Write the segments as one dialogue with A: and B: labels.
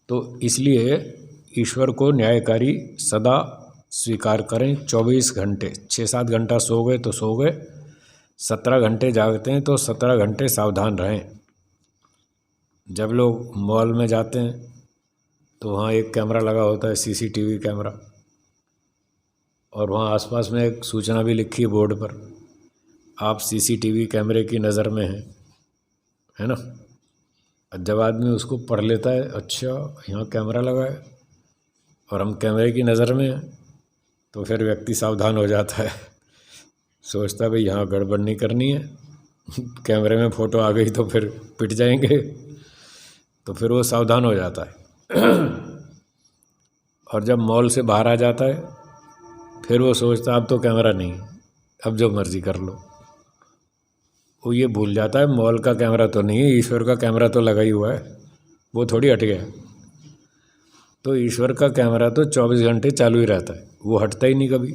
A: तो इसलिए ईश्वर को न्यायकारी सदा स्वीकार करें। 24 घंटे, 6-7 घंटा सो गए तो सो गए, 17 घंटे जागते हैं तो 17 घंटे सावधान रहें। जब लोग मॉल में जाते हैं तो वहाँ एक कैमरा लगा होता है, CCTV कैमरा, और वहाँ आसपास में एक सूचना भी लिखी है बोर्ड पर, आप CCTV कैमरे की नज़र में हैं, है ना। जब आदमी उसको पढ़ लेता है, अच्छा यहाँ कैमरा लगा है और हम कैमरे की नज़र में हैं, तो फिर व्यक्ति सावधान हो जाता है, सोचता है भाई यहाँ गड़बड़ नहीं करनी है, कैमरे में फ़ोटो आ गई तो फिर पिट जाएंगे, तो फिर वो सावधान हो जाता है। और जब मॉल से बाहर आ जाता है फिर वो सोचता है अब तो कैमरा नहीं, अब जो मर्ज़ी कर लो। वो ये भूल जाता है मॉल का कैमरा तो नहीं है, ईश्वर का कैमरा तो लगा ही हुआ है, वो थोड़ी हट गया। तो ईश्वर का कैमरा तो 24 घंटे चालू ही रहता है, वो हटता ही नहीं कभी।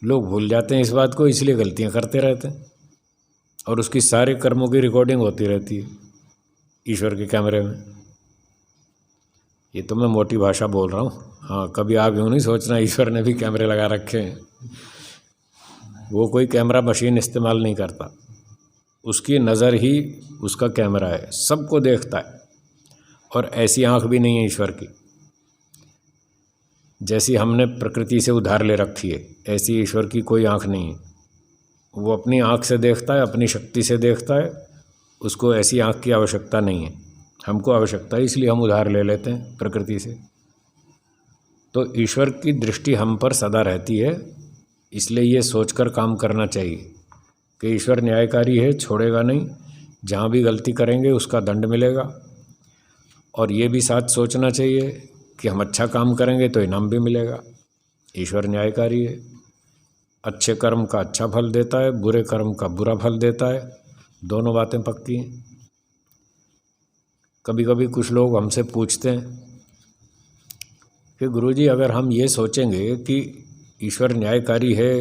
A: लोग भूल जाते हैं इस बात को, इसलिए गलतियां करते रहते हैं, और उसकी सारे कर्मों की रिकॉर्डिंग होती रहती है ईश्वर के कैमरे में। ये तो मैं मोटी भाषा बोल रहा हूँ। हाँ, कभी आप यूँ नहीं सोचना ईश्वर ने भी कैमरे लगा रखे हैं। वो कोई कैमरा मशीन इस्तेमाल नहीं करता, उसकी नज़र ही उसका कैमरा है, सबको देखता है। और ऐसी आँख भी नहीं है ईश्वर की, जैसी हमने प्रकृति से उधार ले रखी है, ऐसी ईश्वर की कोई आँख नहीं है। वो अपनी आँख से देखता है, अपनी शक्ति से देखता है, उसको ऐसी आँख की आवश्यकता नहीं है। हमको आवश्यकता है, इसलिए हम उधार ले लेते हैं प्रकृति से। तो ईश्वर की दृष्टि हम पर सदा रहती है, इसलिए ये सोचकर काम करना चाहिए कि ईश्वर न्यायकारी है, छोड़ेगा नहीं, जहाँ भी गलती करेंगे उसका दंड मिलेगा। और ये भी साथ सोचना चाहिए कि हम अच्छा काम करेंगे तो इनाम भी मिलेगा। ईश्वर न्यायकारी है, अच्छे कर्म का अच्छा फल देता है, बुरे कर्म का बुरा फल देता है, दोनों बातें पक्की हैं। कभी कभी कुछ लोग हमसे पूछते हैं कि गुरुजी अगर हम ये सोचेंगे कि ईश्वर न्यायकारी है,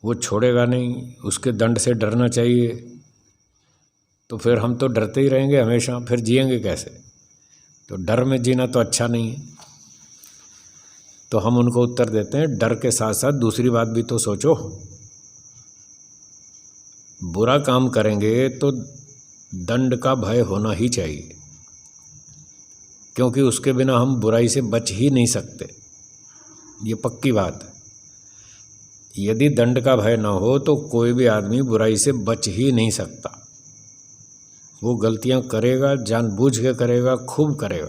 A: वो छोड़ेगा नहीं, उसके दंड से डरना चाहिए, तो फिर हम तो डरते ही रहेंगे हमेशा, फिर जिएंगे कैसे? तो डर में जीना तो अच्छा नहीं है। तो हम उनको उत्तर देते हैं, डर के साथ साथ दूसरी बात भी तो सोचो। बुरा काम करेंगे तो दंड का भय होना ही चाहिए, क्योंकि उसके बिना हम बुराई से बच ही नहीं सकते, ये पक्की बात है। यदि दंड का भय ना हो तो कोई भी आदमी बुराई से बच ही नहीं सकता। वो गलतियां करेगा, जानबूझ के करेगा, खूब करेगा।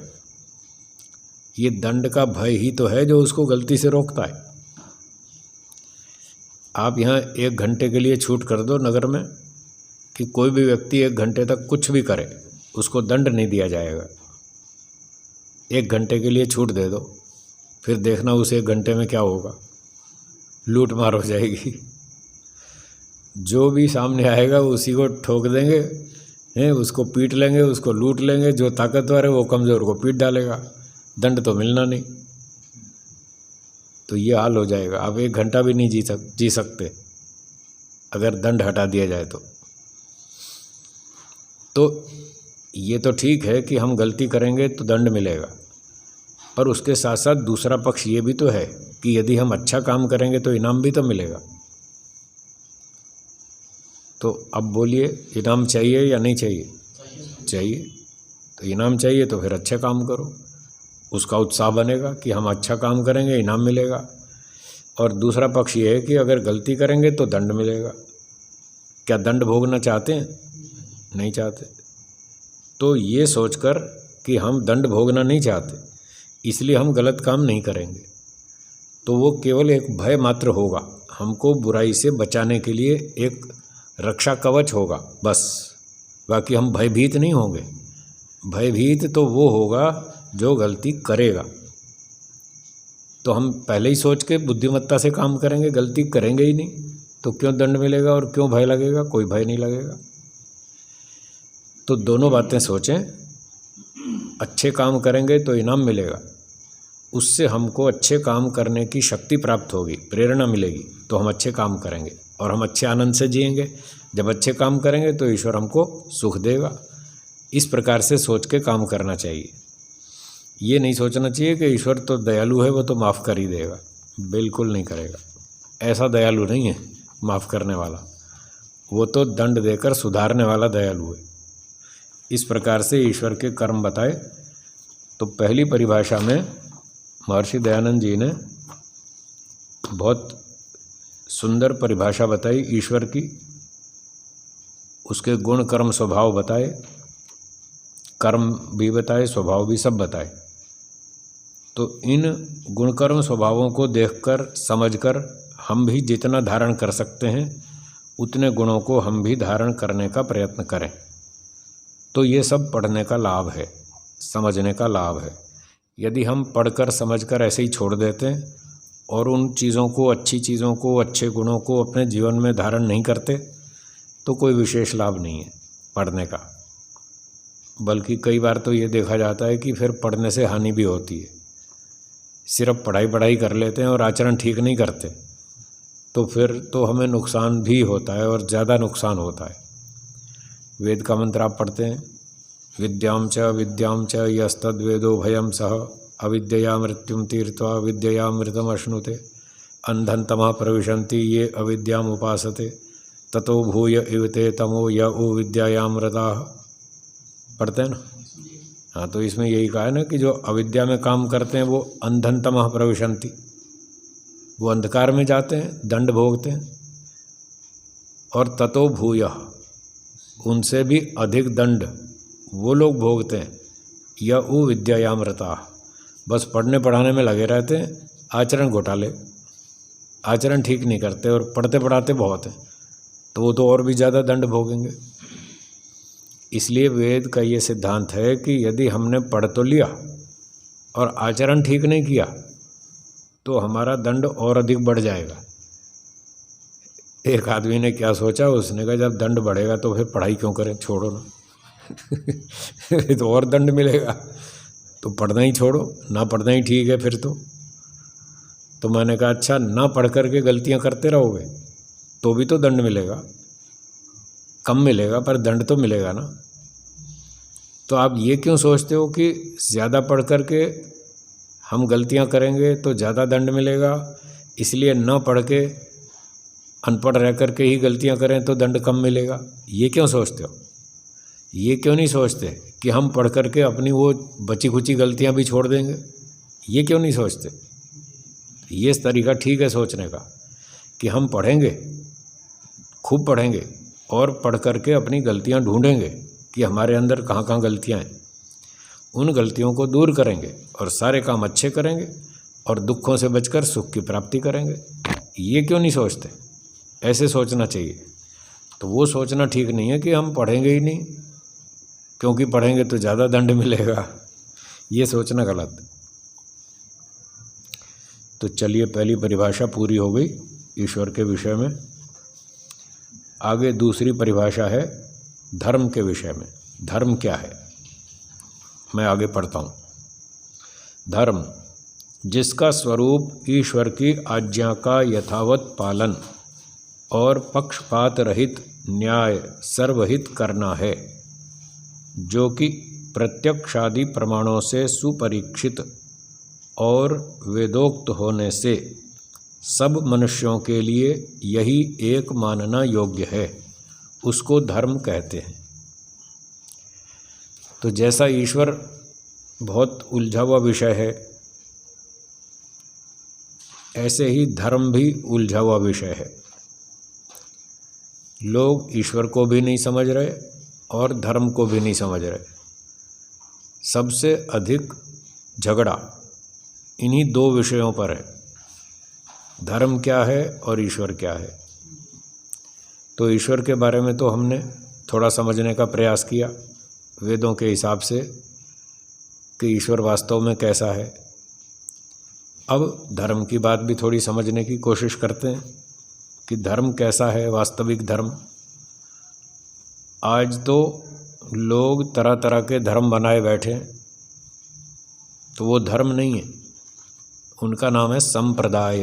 A: ये दंड का भय ही तो है जो उसको गलती से रोकता है। आप यहाँ 1 घंटे के लिए छूट कर दो नगर में कि कोई भी व्यक्ति 1 घंटे तक कुछ भी करे, उसको दंड नहीं दिया जाएगा। 1 घंटे के लिए छूट दे दो, फिर देखना उस 1 घंटे में क्या होगा, लूट मार हो जाएगी। जो भी सामने आएगा उसी को ठोक देंगे, हैं, उसको पीट लेंगे, उसको लूट लेंगे। जो ताकतवर है वो कमज़ोर को पीट डालेगा, दंड तो मिलना नहीं। तो ये हाल हो जाएगा। आप 1 घंटा भी नहीं जी सकते अगर दंड हटा दिया जाए तो ये तो ठीक है कि हम गलती करेंगे तो दंड मिलेगा, पर उसके साथ साथ दूसरा पक्ष ये भी तो है कि यदि हम अच्छा काम करेंगे तो इनाम भी तो मिलेगा। तो अब बोलिए, इनाम चाहिए या नहीं चाहिए? चाहिए। तो इनाम चाहिए तो फिर अच्छे काम करो, उसका उत्साह बनेगा कि हम अच्छा काम करेंगे, इनाम मिलेगा। और दूसरा पक्ष ये है कि अगर गलती करेंगे तो दंड मिलेगा। क्या दंड भोगना चाहते हैं? नहीं चाहते। तो ये सोचकर कि हम दंड भोगना नहीं चाहते, इसलिए हम गलत काम नहीं करेंगे, तो वो केवल एक भय मात्र होगा, हमको बुराई से बचाने के लिए एक रक्षा कवच होगा बस। बाकी हम भयभीत नहीं होंगे। भयभीत तो वो होगा जो गलती करेगा। तो हम पहले ही सोच के बुद्धिमत्ता से काम करेंगे, गलती करेंगे ही नहीं, तो क्यों दंड मिलेगा और क्यों भय लगेगा? कोई भय नहीं लगेगा। तो दोनों बातें सोचें। अच्छे काम करेंगे तो इनाम मिलेगा, उससे हमको अच्छे काम करने की शक्ति प्राप्त होगी, प्रेरणा मिलेगी, तो हम अच्छे काम करेंगे और हम अच्छे आनंद से जिएंगे। जब अच्छे काम करेंगे तो ईश्वर हमको सुख देगा, इस प्रकार से सोच के काम करना चाहिए। ये नहीं सोचना चाहिए कि ईश्वर तो दयालु है, वो तो माफ़ कर ही देगा। बिल्कुल नहीं करेगा। ऐसा दयालु नहीं है माफ़ करने वाला, वो तो दंड देकर सुधारने वाला दयालु है। इस प्रकार से ईश्वर के कर्म बताए। तो पहली परिभाषा में महर्षि दयानंद जी ने बहुत सुंदर परिभाषा बताई ईश्वर की, उसके गुण कर्म स्वभाव बताए, कर्म भी बताए, स्वभाव भी सब बताए। तो इन गुण कर्म स्वभावों को देखकर समझकर हम भी जितना धारण कर सकते हैं उतने गुणों को हम भी धारण करने का प्रयत्न करें। तो ये सब पढ़ने का लाभ है, समझने का लाभ है। यदि हम पढ़कर समझकर ऐसे ही छोड़ देते हैं और उन चीज़ों को, अच्छी चीज़ों को, अच्छे गुणों को अपने जीवन में धारण नहीं करते तो कोई विशेष लाभ नहीं है पढ़ने का। बल्कि कई बार तो ये देखा जाता है कि फिर पढ़ने से हानि भी होती है। सिर्फ पढ़ाई कर लेते हैं और आचरण ठीक नहीं करते तो फिर तो हमें नुकसान भी होता है और ज़्यादा नुकसान होता है। वेद का मंत्र आप पढ़ते हैं, विद्यां च यस्तद्वेदो भयं सह अविद्यया मृत्युम तीर्त्वा विद्ययामृतम अश्नुते अंधं तमः प्रविशन्ति ये अविद्याम उपासते ततो भूय इव ते तमो य ओ विद्यायामृताः। पढ़ते हैं ना। हाँ, तो इसमें यही कहा है ना कि जो अविद्या में काम करते हैं वो अंधं तमः प्रविशन्ति, वो अंधकार में जाते हैं, दंड भोगते हैं। और ततो भूय, उनसे भी अधिक दंड वो लोग भोगते हैं। या वो विद्यायामृता, बस पढ़ने पढ़ाने में लगे रहते हैं, आचरण घोटाले, आचरण ठीक नहीं करते और पढ़ते पढ़ाते बहुत हैं, तो वो तो और भी ज़्यादा दंड भोगेंगे। इसलिए वेद का ये सिद्धांत है कि यदि हमने पढ़ तो लिया और आचरण ठीक नहीं किया तो हमारा दंड और अधिक बढ़ जाएगा। एक आदमी ने क्या सोचा, उसने कहा जब दंड बढ़ेगा तो फिर पढ़ाई क्यों करें, छोड़ो ना तो और दंड मिलेगा, तो पढ़ना ही छोड़ो, ना पढ़ना ही ठीक है फिर तो मैंने कहा अच्छा, ना पढ़ करके गलतियां करते रहोगे तो भी तो दंड मिलेगा, कम मिलेगा पर दंड तो मिलेगा ना। तो आप ये क्यों सोचते हो कि ज़्यादा पढ़ करके हम गलतियां करेंगे तो ज़्यादा दंड मिलेगा, इसलिए न पढ़ के अनपढ़ रह करके ही गलतियां करें तो दंड कम मिलेगा? ये क्यों सोचते हो? ये क्यों नहीं सोचते कि हम पढ़ करके अपनी वो बची खुची गलतियां भी छोड़ देंगे? ये क्यों नहीं सोचते? ये तरीका ठीक है सोचने का कि हम पढ़ेंगे, खूब पढ़ेंगे और पढ़ करके अपनी गलतियां ढूंढेंगे कि हमारे अंदर कहाँ कहाँ गलतियां हैं, उन गलतियों को दूर करेंगे और सारे काम अच्छे करेंगे और दुखों से बचकर सुख की प्राप्ति करेंगे। ये क्यों नहीं सोचते? ऐसे सोचना चाहिए। तो वो सोचना ठीक नहीं है कि हम पढ़ेंगे ही नहीं क्योंकि पढ़ेंगे तो ज़्यादा दंड मिलेगा, ये सोचना गलत। तो चलिए, पहली परिभाषा पूरी हो गई ईश्वर के विषय में। आगे दूसरी परिभाषा है धर्म के विषय में। धर्म क्या है, मैं आगे पढ़ता हूँ। धर्म, जिसका स्वरूप ईश्वर की आज्ञा का यथावत पालन और पक्षपात रहित न्याय सर्वहित करना है, जो कि प्रत्यक्षादि प्रमाणों से सुपरीक्षित और वेदोक्त होने से सब मनुष्यों के लिए यही एक मानना योग्य है, उसको धर्म कहते हैं। तो जैसा ईश्वर बहुत उलझा हुआ विषय है, ऐसे ही धर्म भी उलझा हुआ विषय है। लोग ईश्वर को भी नहीं समझ रहे और धर्म को भी नहीं समझ रहे। सबसे अधिक झगड़ा इन्हीं दो विषयों पर है, धर्म क्या है और ईश्वर क्या है। तो ईश्वर के बारे में तो हमने थोड़ा समझने का प्रयास किया वेदों के हिसाब से कि ईश्वर वास्तव में कैसा है। अब धर्म की बात भी थोड़ी समझने की कोशिश करते हैं कि धर्म कैसा है, वास्तविक धर्म। आज तो लोग तरह तरह के धर्म बनाए बैठे हैं, तो वो धर्म नहीं है, उनका नाम है संप्रदाय।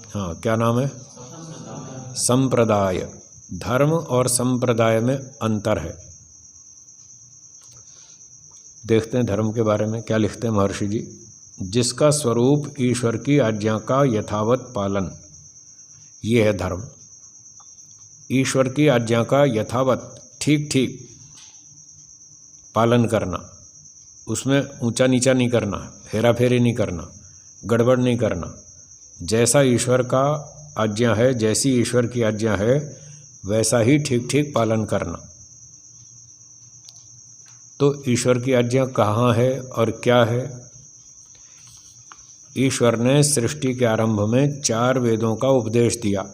A: हाँ, क्या नाम है? संप्रदाय। धर्म और संप्रदाय में अंतर है। देखते हैं धर्म के बारे में क्या लिखते हैं महर्षि जी। जिसका स्वरूप ईश्वर की आज्ञा का यथावत पालन, ये है धर्म। ईश्वर की आज्ञा का यथावत ठीक ठीक पालन करना, उसमें ऊंचा नीचा नहीं करना, हेरा फेरी नहीं करना, गड़बड़ नहीं करना। जैसा ईश्वर का आज्ञा है, जैसी ईश्वर की आज्ञा है, वैसा ही ठीक ठीक पालन करना। तो ईश्वर की आज्ञा कहाँ है और क्या है? ईश्वर ने सृष्टि के आरंभ में 4 वेदों का उपदेश दिया।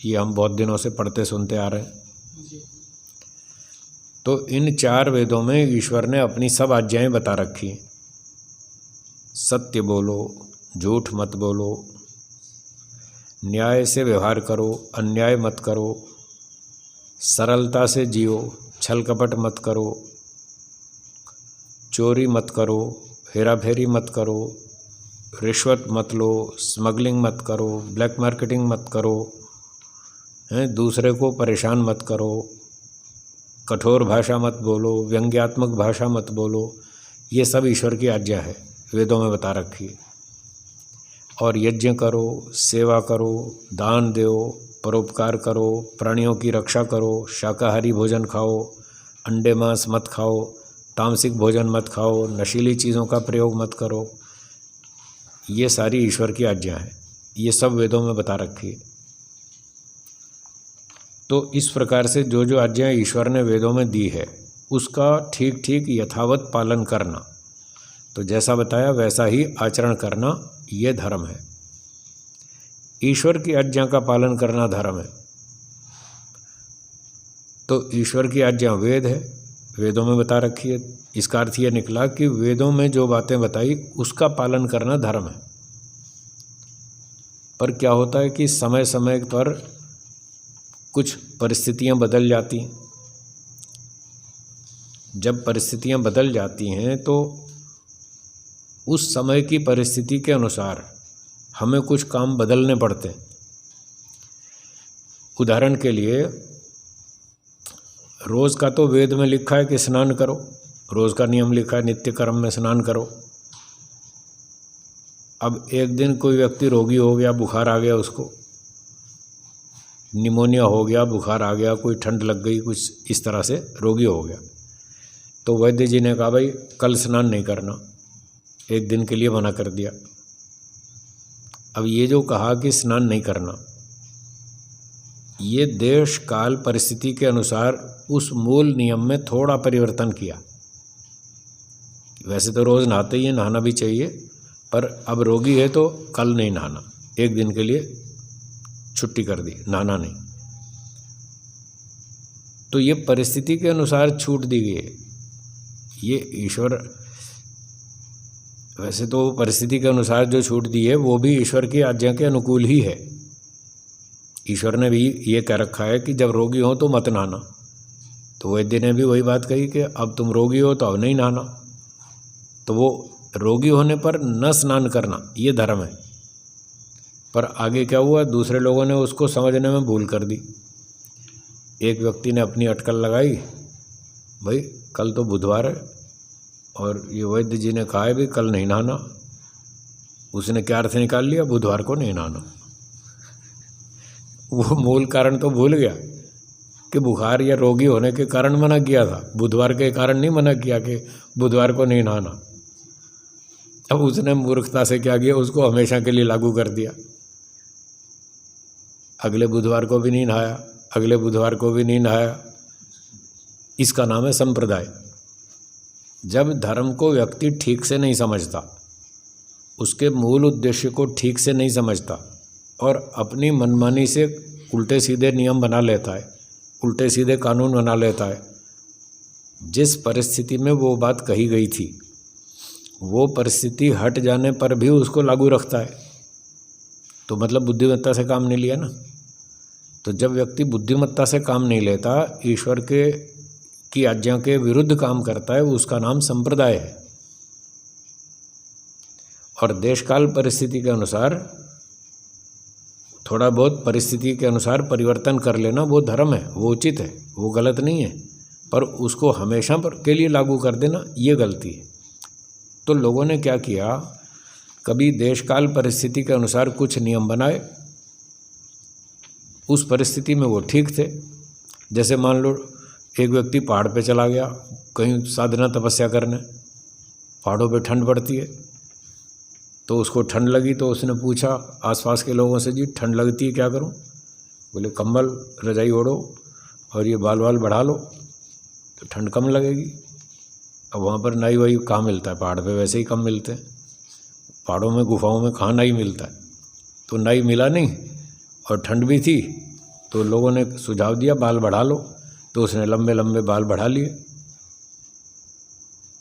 A: ये हम बहुत दिनों से पढ़ते सुनते आ रहे हैं। तो इन 4 वेदों में ईश्वर ने अपनी सब आज्ञाएं बता रखी हैं। सत्य बोलो, झूठ मत बोलो, न्याय से व्यवहार करो, अन्याय मत करो, सरलता से जियो, छल कपट मत करो, चोरी मत करो, हेरा फेरी मत करो, रिश्वत मत लो, स्मगलिंग मत करो, ब्लैक मार्केटिंग मत करो, दूसरे को परेशान मत करो, कठोर भाषा मत बोलो, व्यंग्यात्मक भाषा मत बोलो। ये सब ईश्वर की आज्ञा है, वेदों में बता रखी है। और यज्ञ करो, सेवा करो, दान दो, परोपकार करो, प्राणियों की रक्षा करो, शाकाहारी भोजन खाओ, अंडे मांस मत खाओ, तामसिक भोजन मत खाओ, नशीली चीज़ों का प्रयोग मत करो। ये सारी ईश्वर की आज्ञा है, ये सब वेदों में बता रखी है। तो इस प्रकार से जो जो आज्ञाएं ईश्वर ने वेदों में दी है, उसका ठीक ठीक यथावत पालन करना, तो जैसा बताया वैसा ही आचरण करना, ये धर्म है। ईश्वर की आज्ञा का पालन करना धर्म है। तो ईश्वर की आज्ञा वेद है, वेदों में बता रखी है। इसका अर्थ ये निकला कि वेदों में जो बातें बताई उसका पालन करना धर्म है। पर क्या होता है कि समय समय पर कुछ परिस्थितियां बदल जाती हैं। जब परिस्थितियां बदल जाती हैं तो उस समय की परिस्थिति के अनुसार हमें कुछ काम बदलने पड़ते हैं। उदाहरण के लिए, रोज़ का तो वेद में लिखा है कि स्नान करो, रोज़ का नियम लिखा है नित्य कर्म में स्नान करो। अब एक दिन कोई व्यक्ति रोगी हो गया, बुखार आ गया, उसको निमोनिया हो गया, बुखार आ गया, कोई ठंड लग गई, कुछ इस तरह से रोगी हो गया, तो वैद्य जी ने कहा भाई कल स्नान नहीं करना, एक दिन के लिए मना कर दिया। अब ये जो कहा कि स्नान नहीं करना, ये देश काल परिस्थिति के अनुसार उस मूल नियम में थोड़ा परिवर्तन किया। वैसे तो रोज़ नहाते ही, नहाना भी चाहिए, पर अब रोगी है तो कल नहीं नहाना, एक दिन के लिए छुट्टी कर दी, नहाना नहीं। तो ये परिस्थिति के अनुसार छूट दी गई है। ये ईश्वर, वैसे तो परिस्थिति के अनुसार जो छूट दी है वो भी ईश्वर की आज्ञा के अनुकूल ही है। ईश्वर ने भी ये कह रखा है कि जब रोगी हो तो मत नहाना, तो वैद्य ने भी वही बात कही कि अब तुम रोगी हो तो अब नहीं नहाना। तो वो रोगी होने पर न स्नान करना ये धर्म है। पर आगे क्या हुआ, दूसरे लोगों ने उसको समझने में भूल कर दी। एक व्यक्ति ने अपनी अटकल लगाई, भाई कल तो बुधवार है और ये वैद्य जी ने कहा है भी कल नहीं नहाना। उसने क्या अर्थ निकाल लिया, बुधवार को नहीं नहाना। वो मूल कारण तो भूल गया कि बुखार या रोगी होने के कारण मना किया था, बुधवार के कारण नहीं मना किया कि बुधवार को नहीं नहाना। अब उसने मूर्खता से क्या किया, उसको हमेशा के लिए लागू कर दिया। अगले बुधवार को भी नहीं नहाया, अगले बुधवार को भी नहीं नहाया। इसका नाम है संप्रदाय। जब धर्म को व्यक्ति ठीक से नहीं समझता, उसके मूल उद्देश्य को ठीक से नहीं समझता और अपनी मनमानी से उल्टे सीधे नियम बना लेता है, उल्टे सीधे कानून बना लेता है, जिस परिस्थिति में वो बात कही गई थी वो परिस्थिति हट जाने पर भी उसको लागू रखता है, तो मतलब बुद्धिमत्ता से काम नहीं लिया ना। तो जब व्यक्ति बुद्धिमत्ता से काम नहीं लेता, ईश्वर की आज्ञा के विरुद्ध काम करता है, उसका नाम संप्रदाय है। और देशकाल परिस्थिति के अनुसार थोड़ा बहुत परिस्थिति के अनुसार परिवर्तन कर लेना वो धर्म है, वो उचित है, वो गलत नहीं है। पर उसको हमेशा पर के लिए लागू कर देना ये गलती है। तो लोगों ने क्या किया, कभी देशकाल परिस्थिति के अनुसार कुछ नियम बनाए, उस परिस्थिति में वो ठीक थे। जैसे मान लो एक व्यक्ति पहाड़ पे चला गया कहीं साधना तपस्या करने, पहाड़ों पे ठंड पड़ती है, तो उसको ठंड लगी तो उसने पूछा आसपास के लोगों से, जी ठंड लगती है क्या करूं? बोले कंबल रजाई ओढ़ो और ये बाल वाल बढ़ा लो तो ठंड कम लगेगी। अब वहाँ पर नाई वाई कहाँ मिलता है, पहाड़ पे वैसे ही कम मिलते हैं, पहाड़ों में गुफाओं में कहाँ नाई मिलता है। तो नाई मिला नहीं और ठंड भी थी, तो लोगों ने सुझाव दिया बाल बढ़ा लो, तो उसने लंबे लंबे बाल बढ़ा लिए।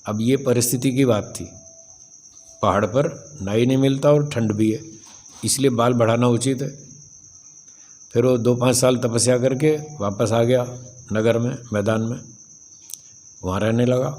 A: अब ये परिस्थिति की बात थी, पहाड़ पर नाई नहीं मिलता और ठंड भी है, इसलिए बाल बढ़ाना उचित है। फिर वो 2-5 साल तपस्या करके वापस आ गया नगर में, मैदान में, वहाँ रहने लगा।